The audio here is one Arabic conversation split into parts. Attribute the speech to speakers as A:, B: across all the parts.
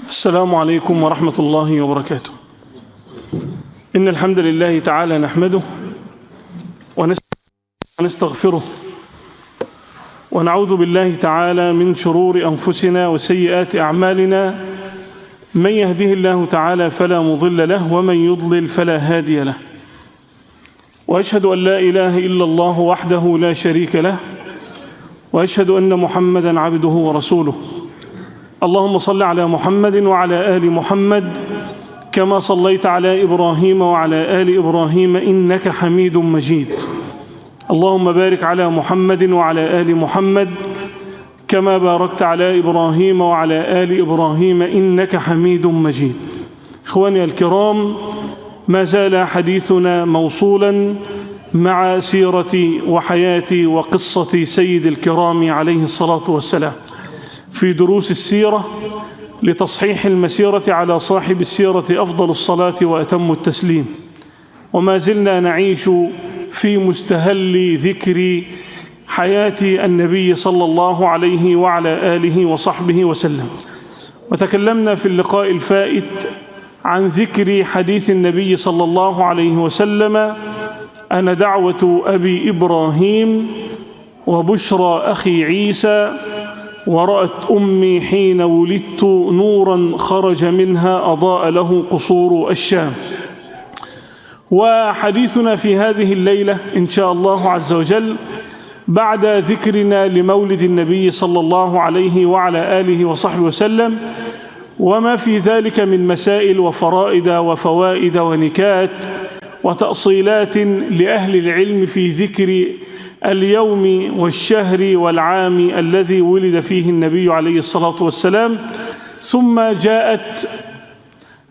A: السلام عليكم ورحمة الله وبركاته. إن الحمد لله تعالى نحمده ونستغفره ونعوذ بالله تعالى من شرور أنفسنا وسيئات أعمالنا. من يهده الله تعالى فلا مضل له ومن يضلل فلا هادي له، وأشهد أن لا إله إلا الله وحده لا شريك له، وأشهد أن محمدا عبده ورسوله. اللهم صل على محمد وعلى آل محمد كما صليت على إبراهيم وعلى آل إبراهيم إنك حميد مجيد. اللهم بارك على محمد وعلى آل محمد كما باركت على إبراهيم وعلى آل إبراهيم إنك حميد مجيد. إخواني الكرام، ما زال حديثنا موصولا مع سيرة وحياة وقصة سيد الكرام عليه الصلاة والسلام في دروس السيرة لتصحيح المسيرة على صاحب السيرة أفضل الصلاة وأتم التسليم. وما زلنا نعيش في مستهل ذكر حياة النبي صلى الله عليه وعلى آله وصحبه وسلم، وتكلمنا في اللقاء الفائت عن ذكر حديث النبي صلى الله عليه وسلم: أنا دعوة أبي إبراهيم وبشرى أخي عيسى، ورأت أمي حين ولدت نورا خرج منها أضاء له قصور الشام. وحديثنا في هذه الليلة إن شاء الله عز وجل بعد ذكرنا لمولد النبي صلى الله عليه وعلى آله وصحبه وسلم وما في ذلك من مسائل وفرائد وفوائد ونكات وتأصيلات لأهل العلم في ذكر اليوم والشهر والعام الذي ولد فيه النبي عليه الصلاة والسلام، ثم جاءت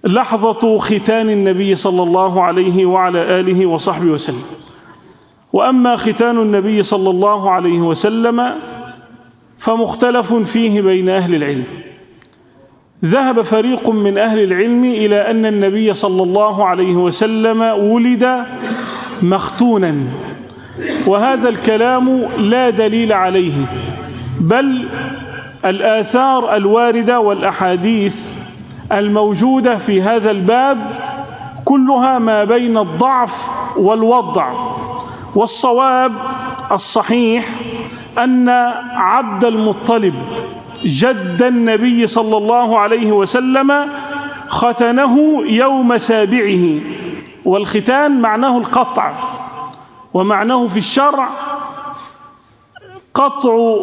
A: لحظة ختان النبي صلى الله عليه وعلى آله وصحبه وسلم. وأما ختان النبي صلى الله عليه وسلم فمختلف فيه بين أهل العلم. ذهب فريق من أهل العلم إلى أن النبي صلى الله عليه وسلم ولد مختونا، وهذا الكلام لا دليل عليه، بل الآثار الواردة والأحاديث الموجودة في هذا الباب كلها ما بين الضعف والوضع. والصواب الصحيح أن عبد المطلب جد النبي صلى الله عليه وسلم ختنه يوم سابعه، والختان معناه القطع، ومعناه في الشرع قطع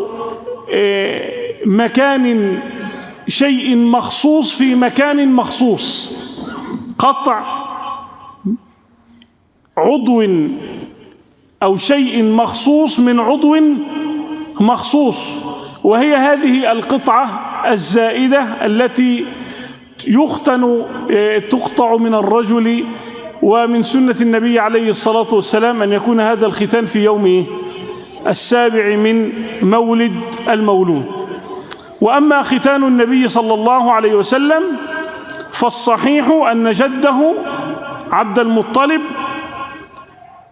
A: مكان شيء مخصوص في مكان مخصوص، قطع عضو أو شيء مخصوص من عضو مخصوص، وهي هذه القطعة الزائدة التي تقطع من الرجل. ومن سنة النبي عليه الصلاة والسلام أن يكون هذا الختان في يوم السابع من مولد المولود. وأما ختان النبي صلى الله عليه وسلم فالصحيح أن جده عبد المطلب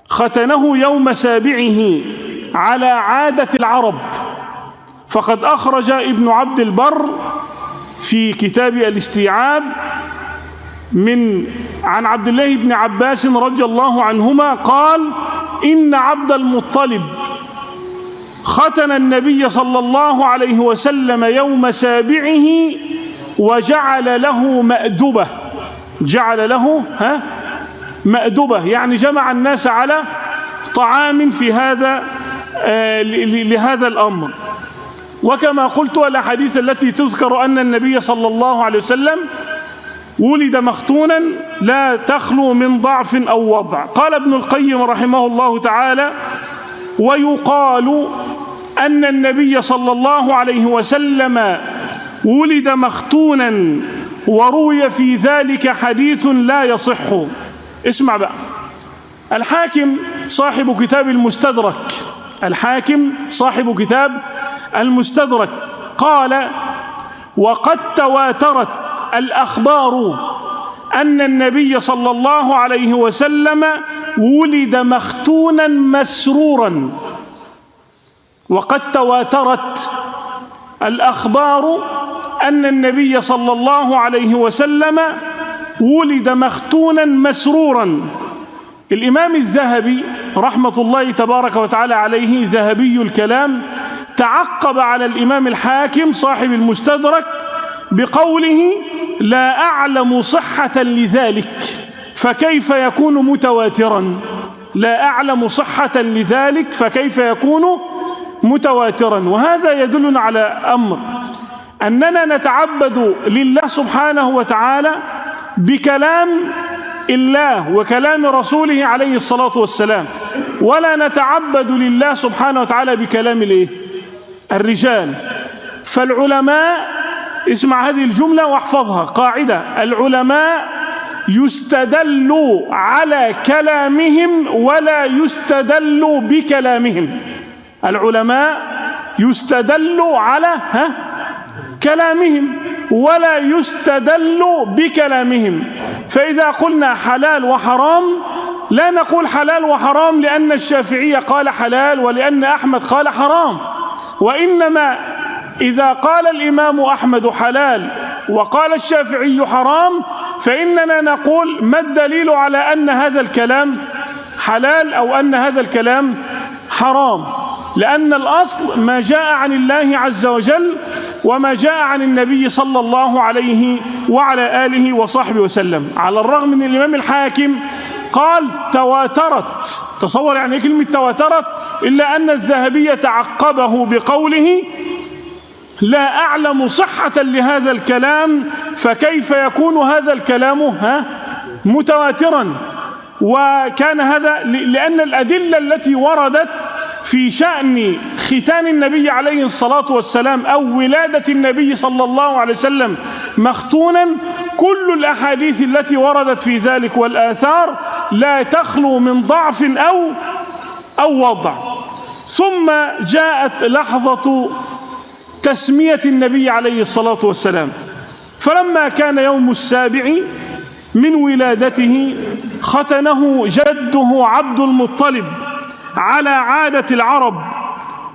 A: ختنه يوم سابعه على عادة العرب. فقد أخرج ابن عبد البر في كتاب الاستيعاب عن عبد الله بن عباس رضي الله عنهما قال: إن عبد المطلب ختن النبي صلى الله عليه وسلم يوم سابعه وجعل له مأدبة. جعل له مأدبة يعني جمع الناس على طعام في هذا لهذا الأمر. وكما قلت الأحاديث التي تذكر أن النبي صلى الله عليه وسلم ولد مختونا لا تخلو من ضعف أو وضع. قال ابن القيم رحمه الله تعالى: ويقال أن النبي صلى الله عليه وسلم ولد مختونا وروي في ذلك حديث لا يصح. اسمع بقى، الحاكم صاحب كتاب المستدرك قال: وقد تواترت الأخبار أن النبي صلى الله عليه وسلم ولد مختونا مسرورا. وقد تواترت الأخبار أن النبي صلى الله عليه وسلم ولد مختونا مسرورا. الإمام الذهبي رحمة الله تبارك وتعالى عليه، ذهبي الكلام، تعقب على الإمام الحاكم صاحب المستدرك بقوله: لا أعلم صحة لذلك فكيف يكون متواترا. لا أعلم صحة لذلك فكيف يكون متواترا. وهذا يدلنا على أمر، أننا نتعبد لله سبحانه وتعالى بكلام الله وكلام رسوله عليه الصلاة والسلام، ولا نتعبد لله سبحانه وتعالى بكلام الرجال. فالعلماء، اسمع هذه الجملة واحفظها، قاعدة: العلماء يستدل على كلامهم ولا يستدل بكلامهم. العلماء يستدل على كلامهم ولا يستدل بكلامهم. فإذا قلنا حلال وحرام لا نقول حلال وحرام لأن الشافعي قال حلال ولأن أحمد قال حرام، وإنما إذا قال الإمام أحمد حلال وقال الشافعي حرام فإننا نقول: ما الدليل على أن هذا الكلام حلال أو أن هذا الكلام حرام؟ لأن الأصل ما جاء عن الله عز وجل وما جاء عن النبي صلى الله عليه وعلى آله وصحبه وسلم. على الرغم من الإمام الحاكم قال تواترت، تصور يعني كلمة تواترت، إلا أن الذهبي تعقبه بقوله: لا أعلم صحة لهذا الكلام فكيف يكون هذا الكلام متواترا. وكان هذا لأن الأدلة التي وردت في شأن ختان النبي عليه الصلاة والسلام أو ولادة النبي صلى الله عليه وسلم مختونا، كل الأحاديث التي وردت في ذلك والآثار لا تخلو من ضعف أو وضع. ثم جاءت لحظة تسمية النبي عليه الصلاة والسلام، فلما كان يوم السابع من ولادته ختنه جده عبد المطلب على عادة العرب،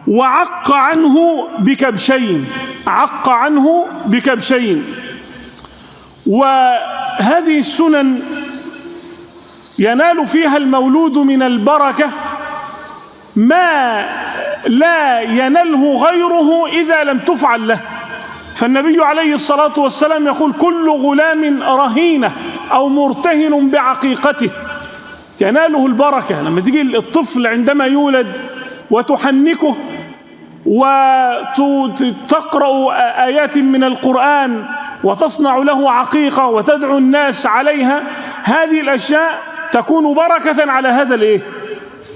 A: وعق عنه بكبشين، عق عنه بكبشين. وهذه السنن ينال فيها المولود من البركة ما لا ينله غيره إذا لم تفعل له. فالنبي عليه الصلاة والسلام يقول: كل غلام رهينة أو مرتهن بعقيقته، يناله البركة. لما تيجي الطفل عندما يولد وتحنكه وتقرأ آيات من القرآن وتصنع له عقيقة وتدعو الناس عليها، هذه الأشياء تكون بركة على هذا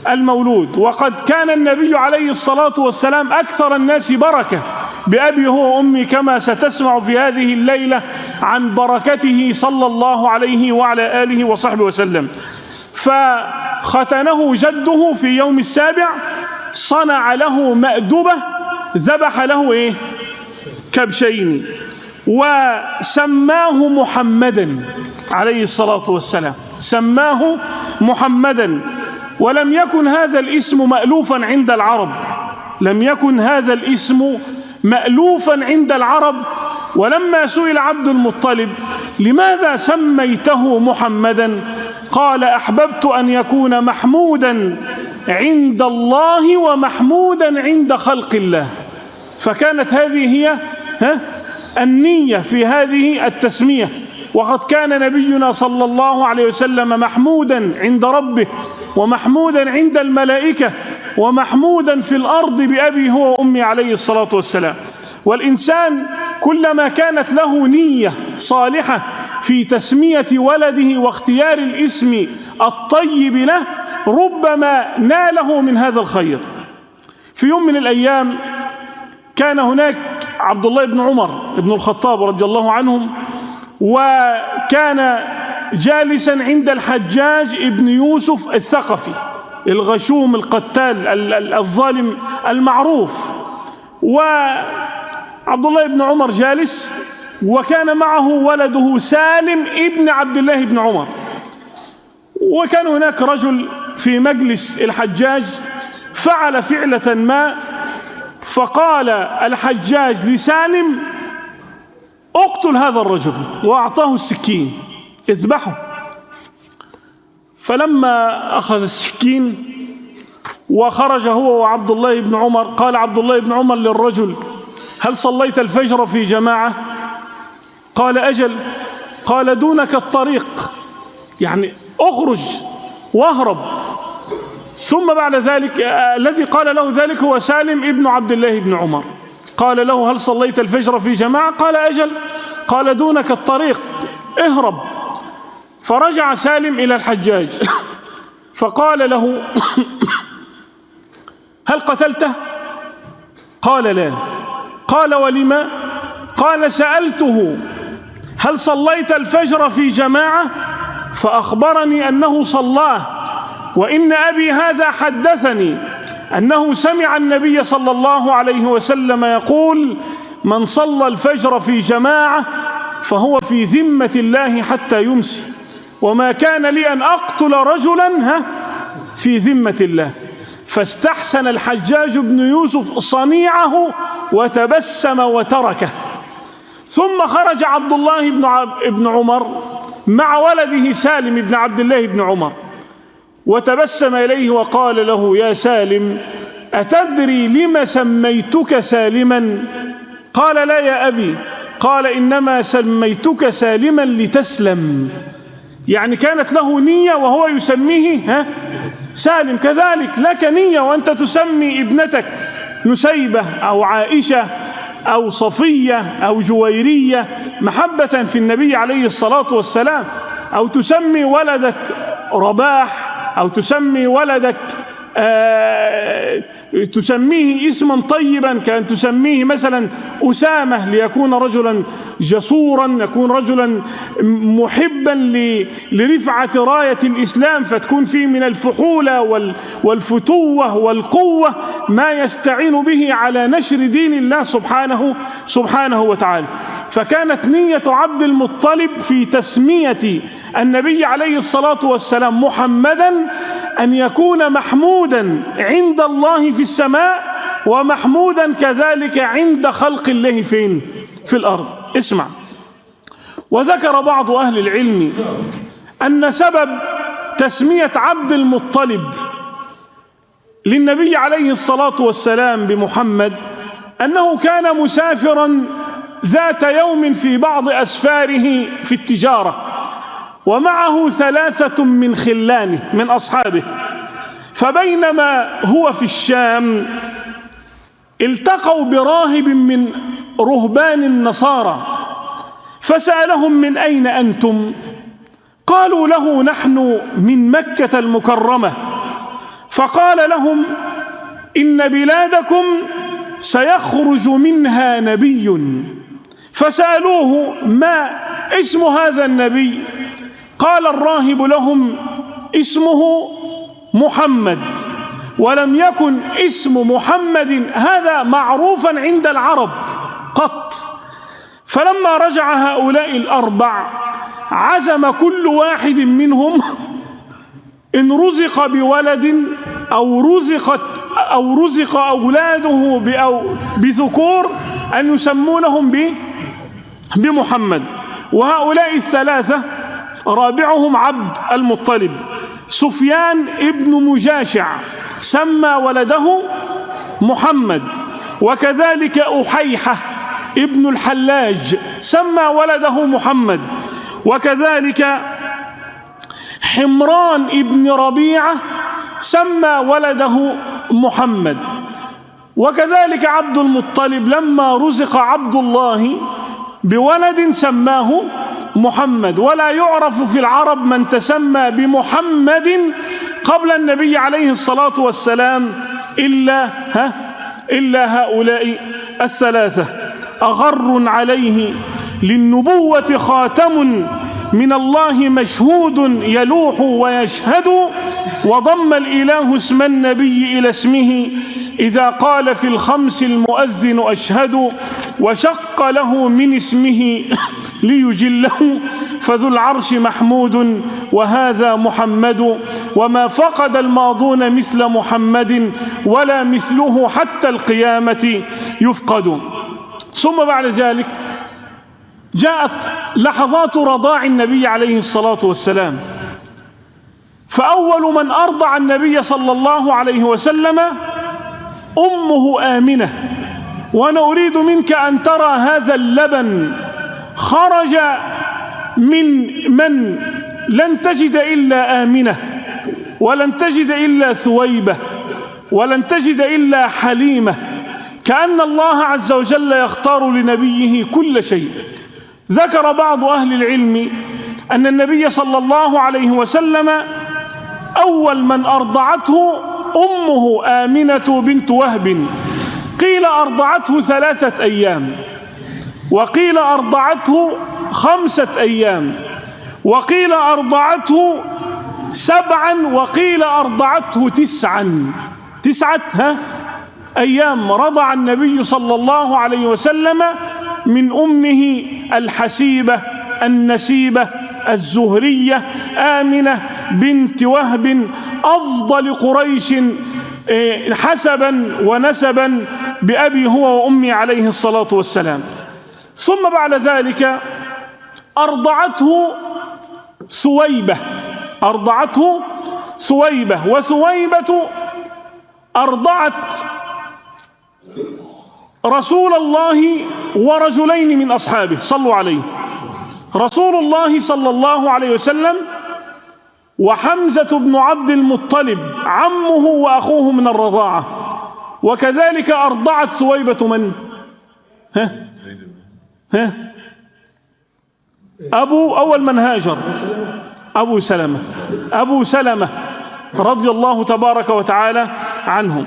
A: المولود. وقد كان النبي عليه الصلاة والسلام أكثر الناس بركة بأبي هو وأمي، كما ستسمع في هذه الليلة عن بركته صلى الله عليه وعلى آله وصحبه وسلم. فختنه جده في يوم السابع، صنع له مأدبة، ذبح له كبشين، وسماه محمدا عليه الصلاة والسلام، سماه محمدا. ولم يكن هذا الاسم مألوفا عند العرب، لم يكن هذا الاسم مألوفا عند العرب. ولما سئل عبد المطلب: لماذا سميته محمدا؟ قال: أحببت أن يكون محمودا عند الله ومحمودا عند خلق الله. فكانت هذه هي النية في هذه التسمية. وقد كان نبينا صلى الله عليه وسلم محمودا عند ربه ومحمودا عند الملائكة ومحمودا في الأرض بأبي هو وأمي عليه الصلاة والسلام. والإنسان كلما كانت له نية صالحة في تسمية ولده واختيار الاسم الطيب له ربما ناله من هذا الخير. في يوم من الأيام كان هناك عبد الله بن عمر بن الخطاب رضي الله عنهم، وكان جالسا عند الحجاج ابن يوسف الثقفي الغشوم القتال الظالم المعروف. وعبد الله بن عمر جالس، وكان معه ولده سالم ابن عبد الله بن عمر. وكان هناك رجل في مجلس الحجاج فعل فعلة ما، فقال الحجاج لسالم: اقتل هذا الرجل، وأعطاه السكين اذبحه. فلما أخذ السكين وخرج هو وعبد الله بن عمر، قال عبد الله بن عمر للرجل: هل صليت الفجر في جماعة؟ قال: أجل. قال: دونك الطريق، يعني اخرج واهرب. ثم بعد ذلك الذي قال له ذلك هو سالم ابن عبد الله بن عمر. قال له: هل صليت الفجر في جماعة؟ قال: أجل. قال: دونك الطريق، اهرب. فرجع سالم إلى الحجاج فقال له: هل قتلته؟ قال: لا. قال: ولما؟ قال: سألته: هل صليت الفجر في جماعة؟ فأخبرني أنه صلاه، وإن أبي هذا حدثني أنه سمع النبي صلى الله عليه وسلم يقول: من صلى الفجر في جماعة فهو في ذمة الله حتى يمسي، وما كان لي أن أقتل رجلا في ذمة الله. فاستحسن الحجاج بن يوسف صنيعه وتبسم وتركه. ثم خرج عبد الله بن عمر مع ولده سالم بن عبد الله بن عمر، وتبسم إليه وقال له: يا سالم، أتدري لم سميتك سالما؟ قال: لا يا أبي. قال: إنما سميتك سالما لتسلم. يعني كانت له نية وهو يسميه سالم، كذلك لك نية وأنت تسمي ابنتك نسيبة أو عائشة أو صفية أو جويرية محبة في النبي عليه الصلاة والسلام، أو تسمي ولدك رباح، أو تسمي ولدك تسميه اسما طيبا، كأن تسميه مثلا أسامة ليكون رجلا جسورا، يكون رجلا محبا لرفعة راية الإسلام، فتكون فيه من الفحولة والفتوة والقوة ما يستعين به على نشر دين الله سبحانه وتعالى. فكانت نية عبد المطلب في تسمية النبي عليه الصلاة والسلام محمدا أن يكون محمودا عند الله في السماء، ومحمودا كذلك عند خلق الله فين؟ في الأرض. اسمع، وذكر بعض أهل العلم أن سبب تسمية عبد المطلب للنبي عليه الصلاة والسلام بمحمد أنه كان مسافرا ذات يوم في بعض أسفاره في التجارة، ومعه 3 من خلانه من أصحابه، فبينما هو في الشام التقوا براهب من رهبان النصارى، فسألهم: من أين أنتم؟ قالوا له: نحن من مكة المكرمة. فقال لهم: إن بلادكم سيخرج منها نبي. فسألوه: ما اسم هذا النبي؟ قال الراهب لهم: اسمه محمد، ولم يكن اسم محمد هذا معروفا عند العرب قط. فلما رجع هؤلاء 4 عزم كل واحد منهم إن رزق بولد أو رزق أولاده بذكور أن يسمونهم بمحمد. وهؤلاء 3 رابعهم عبد المطلب. سفيان ابن مجاشع سمى ولده محمد، وكذلك أحيحة ابن الحلاج سمى ولده محمد، وكذلك حمران ابن ربيعة سمى ولده محمد. وكذلك عبد المطلب لما رزق عبد الله بولد سماه محمد. ولا يعرف في العرب من تسمى بمحمد قبل النبي عليه الصلاة والسلام إلا هؤلاء 3. أغر عليه للنبوة خاتم من الله مشهود يلوح ويشهد، وضم الإله اسم النبي إلى اسمه إذا قال في الخمس المؤذن أشهد، وشق له من اسمه ليجله، فذو العرش محمود وهذا محمد، وما فقد الماضون مثل محمد ولا مثله حتى القيامة يفقد. ثم بعد ذلك جاءت لحظات رضاع النبي عليه الصلاة والسلام، فأول من أرضع النبي صلى الله عليه وسلم أمه آمنة. وأنا أريد منك أن ترى هذا اللبن خرج من لن تجد إلا آمنة، ولن تجد إلا ثويبة، ولن تجد إلا حليمة، كأن الله عز وجل يختار لنبيه كل شيء. ذكر بعض أهل العلم أن النبي صلى الله عليه وسلم أول من أرضعته أمه آمنة بنت وهب، قيل أرضعته 3 أيام، وقيل أرضعته 5 أيام، وقيل أرضعته 7، وقيل أرضعته 9 أيام رضع النبي صلى الله عليه وسلم من أمه الحسيبة النسيبة الزهرية آمنة بنت وهب، أفضل قريش حسبا ونسبا بأبي هو وأمي عليه الصلاة والسلام. ثم بعد ذلك أرضعته ثويبة، وثويبة أرضعت رسول الله ورجلين من أصحابه صلوا عليه، رسول الله صلى الله عليه وسلم وحمزة بن عبد المطلب عمه وأخوه من الرضاعة. وكذلك أرضعت ثويبة من؟ أول من هاجر أبو سلمة رضي الله تبارك وتعالى عنهم.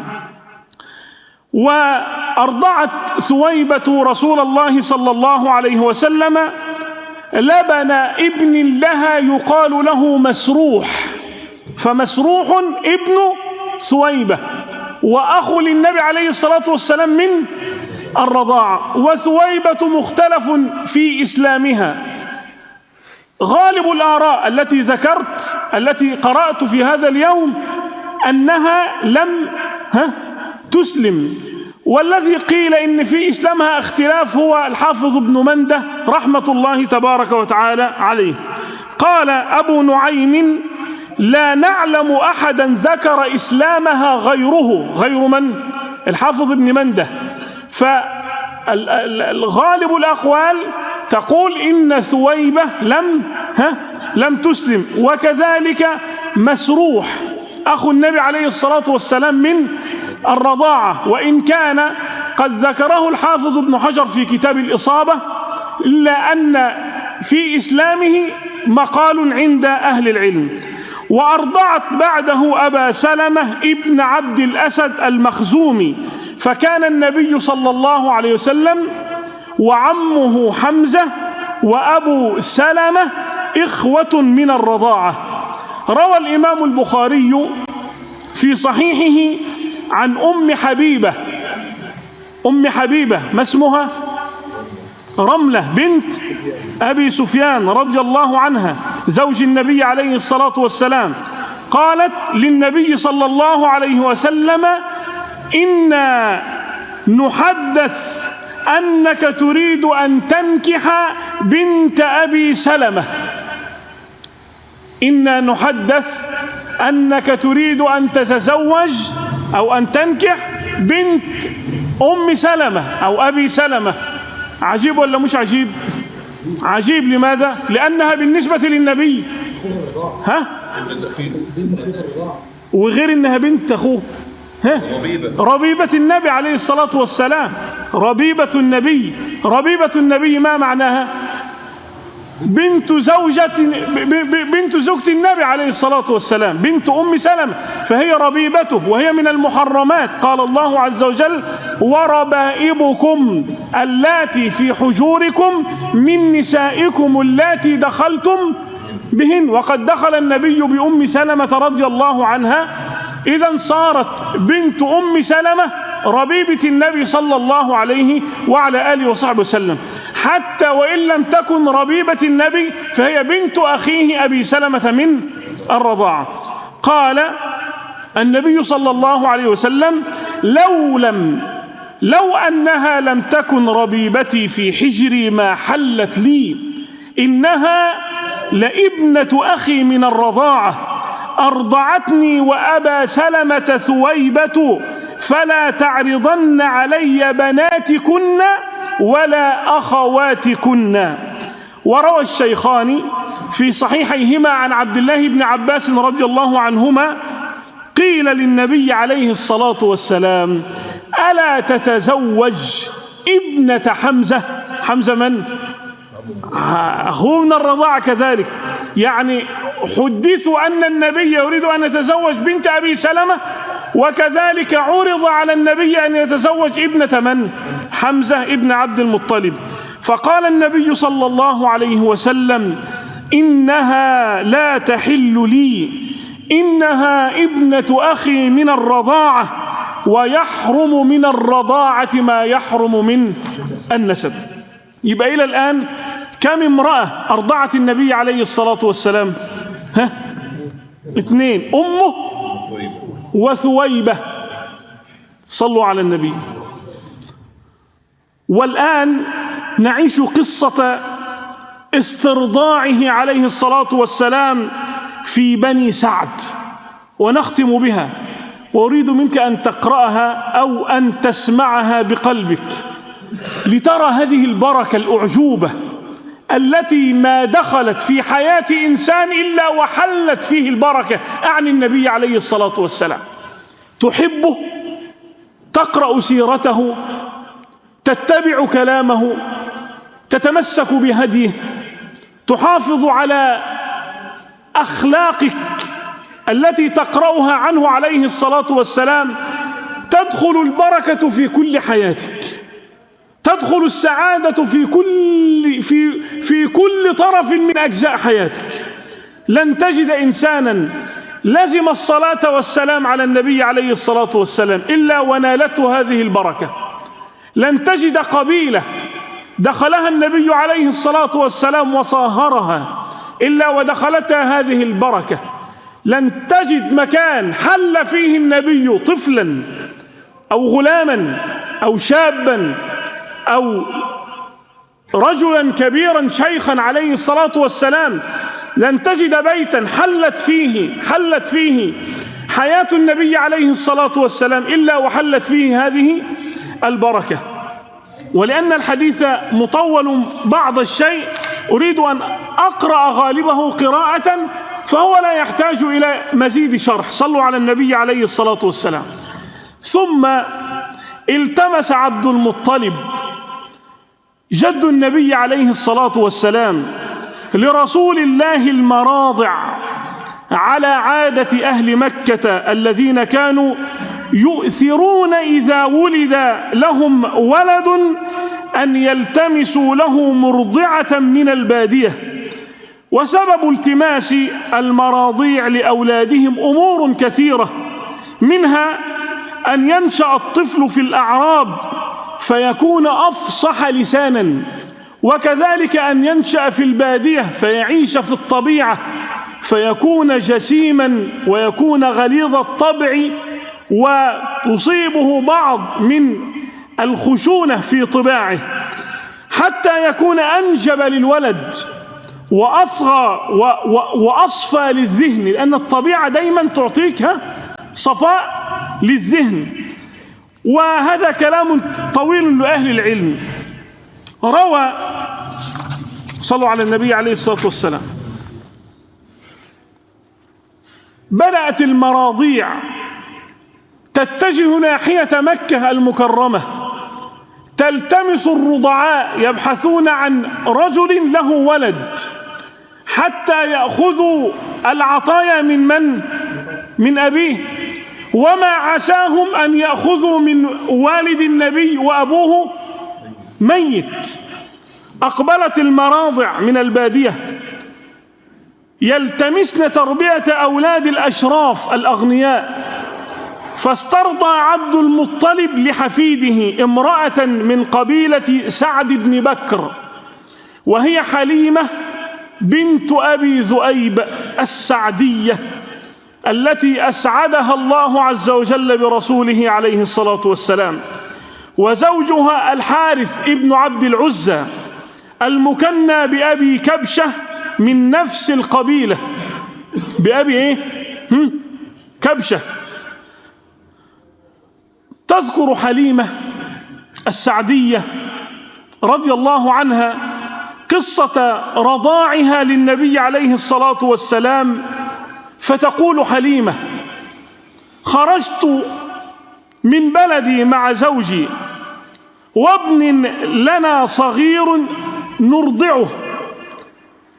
A: وأرضعت ثويبة رسول الله صلى الله عليه وسلم لبن ابن لها يقال له مسروح، فمسروح ابن ثويبة وأخو للنبي عليه الصلاة والسلام من الرضاعة. وثويبة مختلف في إسلامها. غالب الآراء التي قرأت في هذا اليوم أنها لم تسلم، والذي قيل إن في إسلامها اختلاف هو الحافظ ابن منده رحمة الله تبارك وتعالى عليه. قال أبو نعيم: لا نعلم أحدا ذكر إسلامها غير من؟ الحافظ ابن منده. فالغالب الأقوال تقول إن ثويبة لم تسلم، وكذلك مسروح أخو النبي عليه الصلاة والسلام من الرضاعة، وإن كان قد ذكره الحافظ ابن حجر في كتاب الإصابة، إلا أن في إسلامه مقال عند أهل العلم. وأرضعت بعده أبا سلمة ابن عبد الأسد المخزومي، فكان النبي صلى الله عليه وسلم وعمه حمزة وأبو سلمة إخوة من الرضاعة. روى الإمام البخاري في صحيحه عن أم حبيبة ما اسمها؟ رملة بنت أبي سفيان رضي الله عنها زوج النبي عليه الصلاة والسلام، قالت للنبي صلى الله عليه وسلم: إنا نحدث أنك تريد أن تنكح بنت أبي سلمة، إنا نحدث أنك تريد أن تتزوج أو أن تنكح بنت أم سلمة أو أبي سلمة. عجيب ولا مش عجيب؟ عجيب. لماذا؟ لأنها بالنسبة للنبي وغير إنها بنت أخوه ربيبة النبي عليه الصلاة والسلام. ربيبة النبي ما معناها؟ بنت زوجة النبي عليه الصلاة والسلام، بنت أم سلمة، فهي ربيبته وهي من المحرمات. قال الله عز وجل: وربائبكم اللاتي في حجوركم من نسائكم اللاتي دخلتم بهن. وقد دخل النبي بأم سلمة رضي الله عنها، إذن صارت بنت أم سلمة ربيبة النبي صلى الله عليه وعلى آله وصحبه وسلم، حتى وإن لم تكن ربيبة النبي فهي بنت أخيه أبي سلمة من الرضاعة. قال النبي صلى الله عليه وسلم: لو أنها لم تكن ربيبتي في حجري ما حلت لي، إنها لابنة أخي من الرضاعة، أرضعتني وأبا سلمة ثويبة، فلا تعرضن علي بناتكن ولا أخواتكن. وروى الشيخان في صحيحيهما عن عبد الله بن عباس رضي الله عنهما قيل للنبي عليه الصلاة والسلام: ألا تتزوج ابنة حمزة؟ حمزة من؟ أخوه من الرضاعة كذلك، يعني حدثوا أن النبي يريد أن يتزوج بنت أبي سلمة، وكذلك عرض على النبي أن يتزوج ابنة من؟ حمزة ابن عبد المطلب. فقال النبي صلى الله عليه وسلم: إنها لا تحل لي، إنها ابنة أخي من الرضاعة، ويحرم من الرضاعة ما يحرم من النسب. يبقى إلى الآن كم امرأة أرضعت النبي عليه الصلاة والسلام؟ 2: أمه وثويبة. صلوا على النبي. والآن نعيش قصة استرضاعه عليه الصلاة والسلام في بني سعد، ونختم بها، وأريد منك أن تقرأها أو أن تسمعها بقلبك لترى هذه البركة الأعجوبة التي ما دخلت في حياة إنسان إلا وحلت فيه البركة. أعني النبي عليه الصلاة والسلام. تحبه، تقرأ سيرته، تتبع كلامه، تتمسك بهديه، تحافظ على أخلاقك التي تقرأها عنه عليه الصلاة والسلام، تدخل البركة في كل حياتك، تدخل السعادة في كل طرف من أجزاء حياتك. لن تجد إنسانا لزم الصلاة والسلام على النبي عليه الصلاة والسلام إلا ونالته هذه البركة. لن تجد قبيلة دخلها النبي عليه الصلاة والسلام وصاهرها إلا ودخلتها هذه البركة. لن تجد مكان حل فيه النبي طفلا أو غلاما أو شابا أو رجلا كبيرا شيخا عليه الصلاة والسلام، لن تجد بيتا حلت فيه حياة النبي عليه الصلاة والسلام إلا وحلت فيه هذه البركة. ولأن الحديث مطول بعض الشيء أريد أن أقرأ غالبه قراءة، فهو لا يحتاج إلى مزيد شرح. صلوا على النبي عليه الصلاة والسلام. ثم التمس عبد المطلب جد النبي عليه الصلاة والسلام لرسول الله المراضع على عادة أهل مكة الذين كانوا يؤثرون إذا ولد لهم ولد أن يلتمسوا له مرضعة من البادية. وسبب التماس المراضيع لأولادهم أمور كثيرة، منها أن ينشأ الطفل في الأعراب فيكون أفصح لسانا، وكذلك أن ينشأ في البادية فيعيش في الطبيعة فيكون جسيما ويكون غليظ الطبع، وتصيبه بعض من الخشونة في طباعه، حتى يكون أنجب للولد وأصغى وأصفى للذهن، لأن الطبيعة دايما تعطيك صفاء للذهن. وهذا كلام طويل لأهل العلم. روى صلوا على النبي عليه الصلاة والسلام: بدأت المراضيع تتجه ناحية مكة المكرمة، تلتمس الرضعاء يبحثون عن رجل له ولد حتى يأخذوا العطايا من أبيه، وما عساهم أن يأخذوا من والد النبي وأبوه ميت. أقبلت المراضع من البادية يلتمسن تربية أولاد الأشراف الأغنياء، فاسترضى عبد المطلب لحفيده امرأة من قبيلة سعد بن بكر، وهي حليمة بنت أبي ذؤيب السعدية التي أسعدها الله عز وجل برسوله عليه الصلاة والسلام. وزوجها الحارث ابن عبد العزى المكنى بأبي كبشة من نفس القبيلة. بأبي إيه؟ كبشة. تذكر حليمة السعدية رضي الله عنها قصة رضاعها للنبي عليه الصلاة والسلام، فتقول حليمة: خرجت من بلدي مع زوجي وابن لنا صغير نرضعه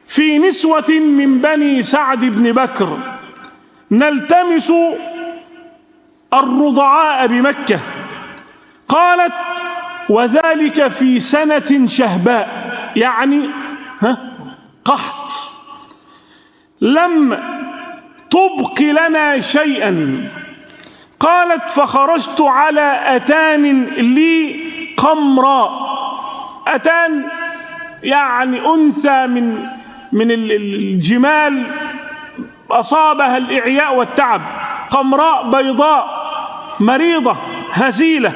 A: في نسوة من بني سعد بن بكر نلتمس الرضعاء بمكة. قالت: وذلك في سنة شهباء، يعني قحط، لم تبق لنا شيئا. قالت: فخرجت على أتان لي قمراء. أتان يعني أنثى من الجمال أصابها الإعياء والتعب، قمراء بيضاء مريضة هزيلة،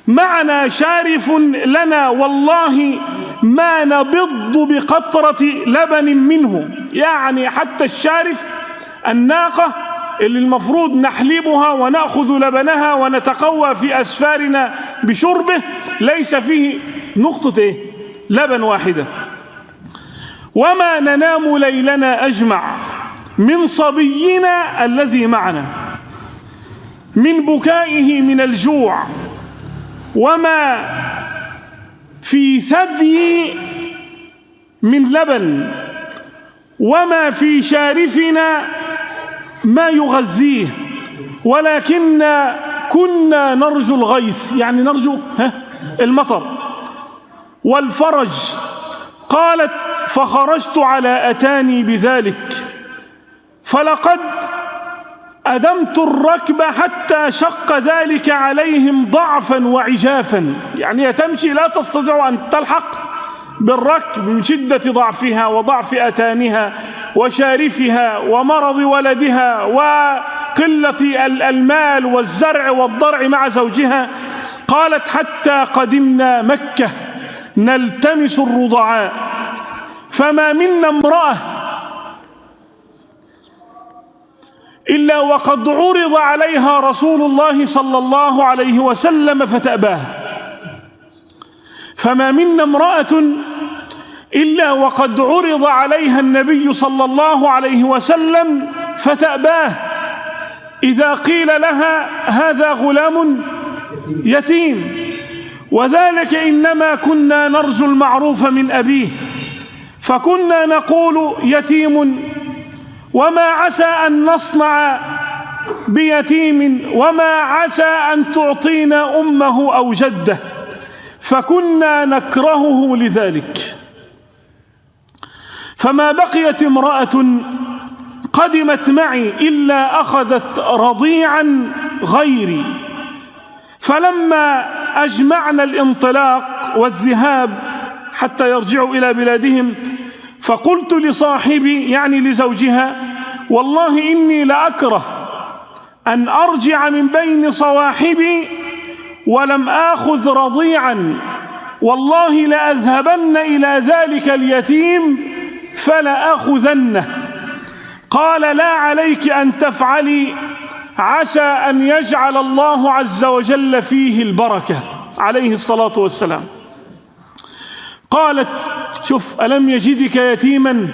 A: معنا شارف لنا والله ما نبض بقطرة لبن منه. يعني حتى الشارف، الناقة اللي المفروض نحلبها ونأخذ لبنها ونتقوى في أسفارنا بشربه، ليس فيه نقطة لبن واحدة. وما ننام ليلنا أجمع من صبينا الذي معنا، من بكائه من الجوع، وما في ثدي من لبن، وما في شارفنا ما يغذيه، ولكن كنا نرجو الغيث، يعني نرجو المطر والفرج. قالت: فخرجت على أتاني بذلك، فلقد أدمت الركب حتى شق ذلك عليهم ضعفا وعجافا. يعني تمشي لا تستطيع أن تلحق بالركب من شدة ضعفها وضعف أتانها وشارفها ومرض ولدها وقلة المال والزرع والضرع مع زوجها. قالت: حتى قدمنا مكة نلتمس الرضعاء، فما منا امرأة إلا وقد عرض عليها رسول الله صلى الله عليه وسلم فتأباه. فما منا امرأة إلا وقد عرض عليها النبي صلى الله عليه وسلم فتأباه إذا قيل لها: هذا غلام يتيم. وذلك إنما كنا نرجو المعروف من أبيه، فكنا نقول: يتيم، وما عسى أن نصنع بيتيم، وما عسى أن تعطينا أمه أو جده، فكنا نكرهه لذلك. فما بقيت امرأة قدمت معي إلا أخذت رضيعا غيري. فلما أجمعنا الانطلاق والذهاب حتى يرجعوا إلى بلادهم، فقلت لصاحبي يعني لزوجها: والله إني لأكره أن أرجع من بين صواحبي ولم آخذ رضيعا، والله لأذهبن إلى ذلك اليتيم فلأخذنه. قال: لا عليك أن تفعلي، عسى أن يجعل الله عز وجل فيه البركة، عليه الصلاة والسلام. قالت: شوف، ألم يجدك يتيما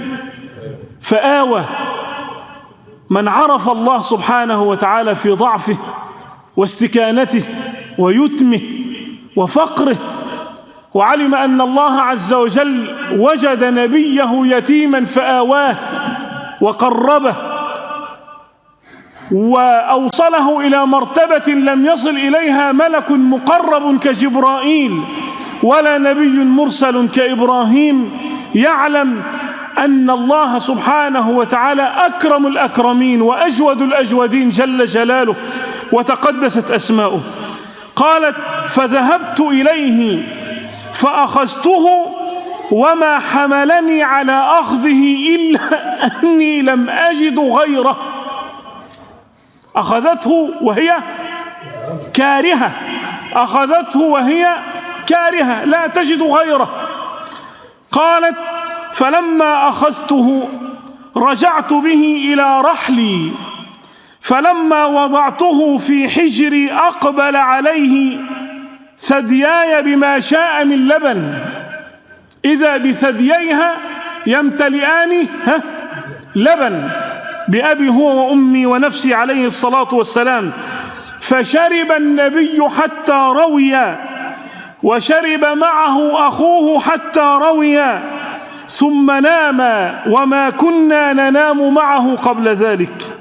A: فآوى. من عرف الله سبحانه وتعالى في ضعفه واستكانته ويتمه وفقره، وعلم أن الله عز وجل وجد نبيه يتيما فآواه وقربه وأوصله إلى مرتبة لم يصل إليها ملك مقرب كجبرائيل ولا نبي مرسل كإبراهيم، يعلم أن الله سبحانه وتعالى أكرم الأكرمين وأجود الأجودين جل جلاله وتقدست أسماؤه. قالت: فذهبت إليه فأخذته، وما حملني على أخذه إلا أني لم أجد غيره. أخذته وهي كارهة أخذته وهي كارهة لا تجد غيره. قالت: فلما أخذته رجعت به إلى رحلي، فلما وضعته في حجري أقبل عليه ثدياي بما شاء من لبن، إذا بثدييها يمتلئان لبن بأبي هو وأمي ونفسي عليه الصلاة والسلام. فشرب النبي حتى روي، وشرب معه أخوه حتى روي، ثم نام وما كنا ننام معه قبل ذلك.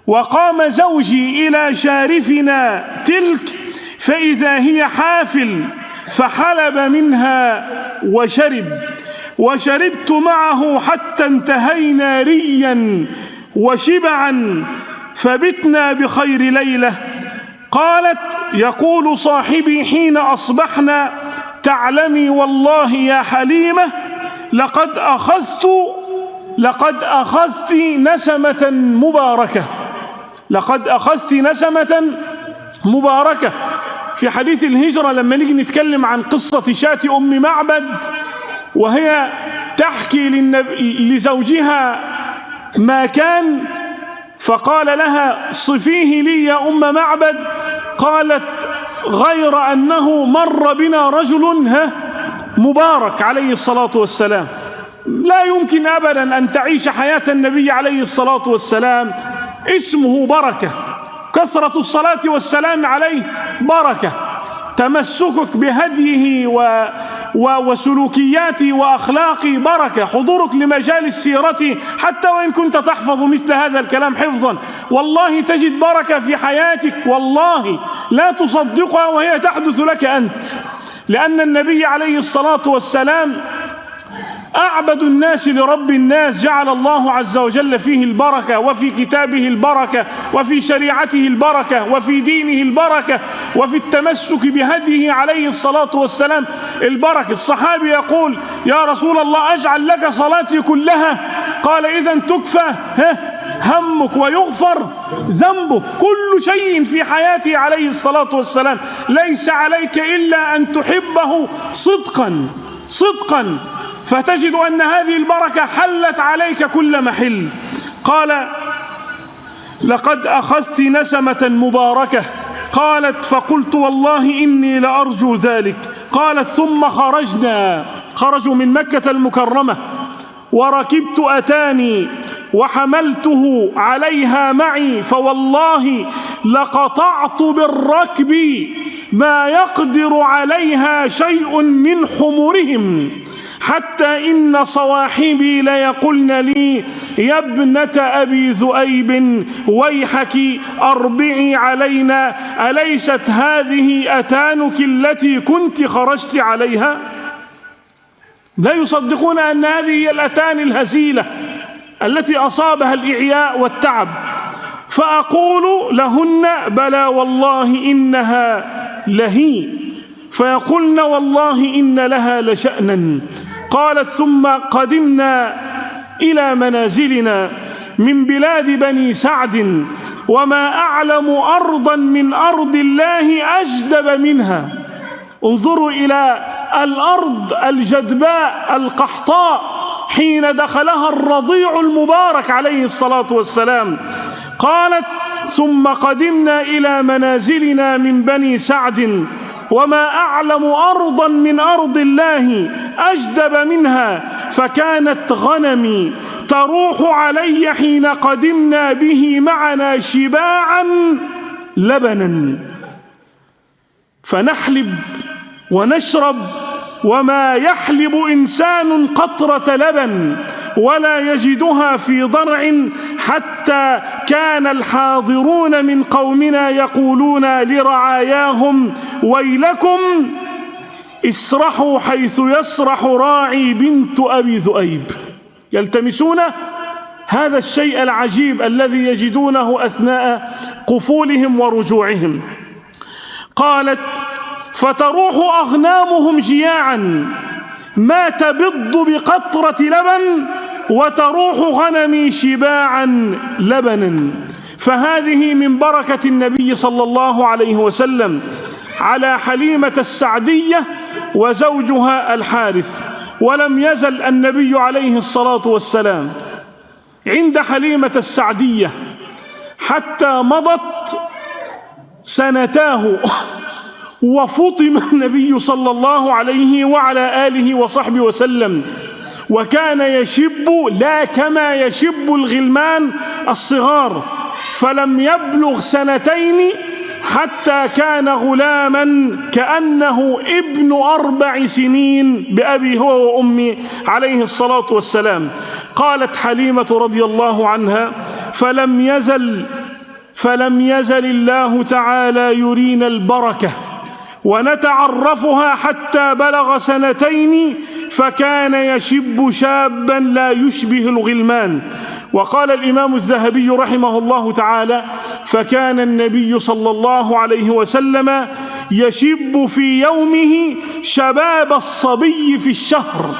A: وقام زوجي إلى شارفنا تلك فإذا هي حافل، فحلب منها وشرب، وشربت معه حتى انتهينا ريا وشبعا، فبتنا بخير ليلة. قالت: يقول صاحبي حين أصبحنا: تعلمي والله يا حليمة لقد أخذت نسمة مباركة، لقد أخذت نسمة مباركة. في حديث الهجرة لما نيجي نتكلم عن قصة شاة أم معبد وهي تحكي لزوجها ما كان، فقال لها: صفيه لي يا أم معبد. قالت: غير أنه مر بنا رجل مبارك عليه الصلاة والسلام. لا يمكن أبدا أن تعيش حياة النبي عليه الصلاة والسلام اسمه بركة، كثرة الصلاة والسلام عليه بركة، تمسكك بهديه وسلوكياته وأخلاقه بركة، حضورك لمجالس سيرته حتى وإن كنت تحفظ مثل هذا الكلام حفظا والله تجد بركة في حياتك، والله لا تصدقها وهي تحدث لك أنت. لأن النبي عليه الصلاة والسلام أعبد الناس لرب الناس، جعل الله عز وجل فيه البركة، وفي كتابه البركة، وفي شريعته البركة، وفي دينه البركة، وفي التمسك بهديه عليه الصلاة والسلام البركة. الصحابي يقول: يا رسول الله أجعل لك صلاتي كلها؟ قال: إذا تكفى همك ويغفر ذنبك. كل شيء في حياته عليه الصلاة والسلام ليس عليك إلا أن تحبه صدقا صدقا، فتجد أن هذه البركة حلت عليك كل محل. قال: لقد أخذت نسمة مباركة. قالت: فقلت والله إني لأرجو ذلك. قالت: ثم خرجوا من مكة المكرمة، وركبت أتاني وحملته عليها معي، فوالله لقطعت بالركب ما يقدر عليها شيء من حمرهم، حتى إن صواحبي ليقولن لي: يا ابنة أبي ذؤيب ويحك أربعي علينا، أليست هذه أتانك التي كنت خرجت عليها؟ لا يصدقون أن هذه هي الأتان الهزيلة التي أصابها الإعياء والتعب. فأقول لهن: بلى والله إنها لهي. فيقولن: والله إن لها لشأنا. قالت: ثم قدمنا إلى منازلنا من بلاد بني سعد، وما أعلم أرضا من أرض الله أجدب منها. انظروا إلى الأرض الجدباء القحطاء حين دخلها الرضيع المبارك عليه الصلاة والسلام. قالت: ثم قدمنا إلى منازلنا من بني سعد، وما أعلم أرضا من أرض الله أجدب منها، فكانت غنمي تروح علي حين قدمنا به معنا شباعا لبنا، فنحلب ونشرب، وما يحلب إنسان قطرة لبن ولا يجدها في ضرع، حتى كان الحاضرون من قومنا يقولون لرعاياهم: ويلكم اسرحوا حيث يسرح راعي بنت أبي ذؤيب. يلتمسون هذا الشيء العجيب الذي يجدونه أثناء قفولهم ورجوعهم. قالت: فتروح أغنامهم جياعا ما تبض بقطرة لبن، وتروح غنمي شباعا لبنا. فهذه من بركة النبي صلى الله عليه وسلم على حليمة السعدية وزوجها الحارث. ولم يزل النبي عليه الصلاة والسلام عند حليمة السعدية حتى مضت سنتاه وفطم النبي صلى الله عليه وعلى آله وصحبه وسلم، وكان يشب لا كما يشب الغلمان الصغار، فلم يبلغ سنتين حتى كان غلاما كأنه ابن 4 سنين بأبي هو وأمي عليه الصلاة والسلام. قالت حليمة رضي الله عنها: فلم يزل الله تعالى يرينا البركة ونتعرفها حتى بلغ 2 فكان يشب شابا لا يشبه الغلمان. وقال الإمام الذهبي رحمه الله تعالى: فكان النبي صلى الله عليه وسلم يشب في يومه شباب الصبي في الشهر،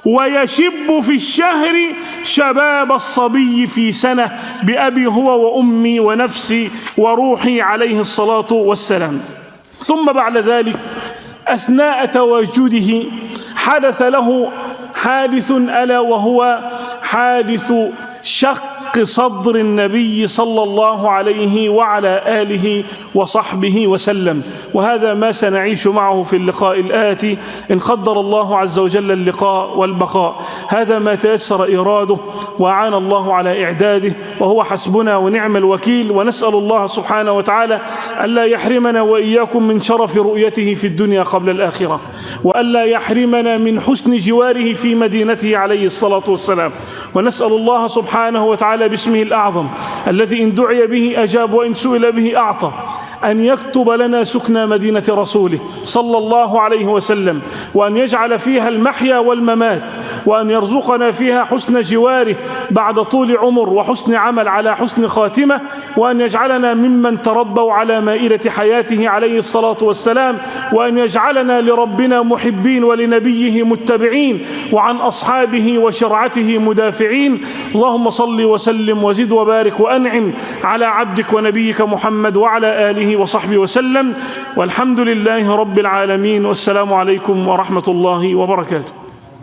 A: ويشب في الشهر شباب الصبي في سنة بأبي هو وأمي ونفسي وروحي عليه الصلاة والسلام. ثم بعد ذلك أثناء تواجده حدث له حادث، ألا وهو حادث شق صدر النبي صلى الله عليه وعلى آله وصحبه وسلم، وهذا ما سنعيش معه في اللقاء الآتي إن قدر الله عز وجل اللقاء والبقاء. هذا ما تيسر إراده وأعان الله على إعداده، وهو حسبنا ونعم الوكيل. ونسأل الله سبحانه وتعالى ألا يحرمنا وإياكم من شرف رؤيته في الدنيا قبل الآخرة، وألا يحرمنا من حسن جواره في مدينته عليه الصلاة والسلام. ونسأل الله سبحانه وتعالى باسمه الأعظم الذي إن دعي به أجاب وإن سئل به أعطى أن يكتب لنا سكنى مدينة رسوله صلى الله عليه وسلم، وأن يجعل فيها المحيا والممات، وأن يرزقنا فيها حسن جواره بعد طول عمر وحسن عمل على حسن خاتمة، وأن يجعلنا ممن تربوا على مائدة حياته عليه الصلاة والسلام، وأن يجعلنا لربنا محبين ولنبيه متبعين، وعن أصحابه وشرعته مدافعين. اللهم صل وسلم وزد وبارك وأنعم على عبدك ونبيك محمد وعلى آله وصحبه وسلم، والحمد لله رب العالمين، والسلام عليكم ورحمة الله وبركاته.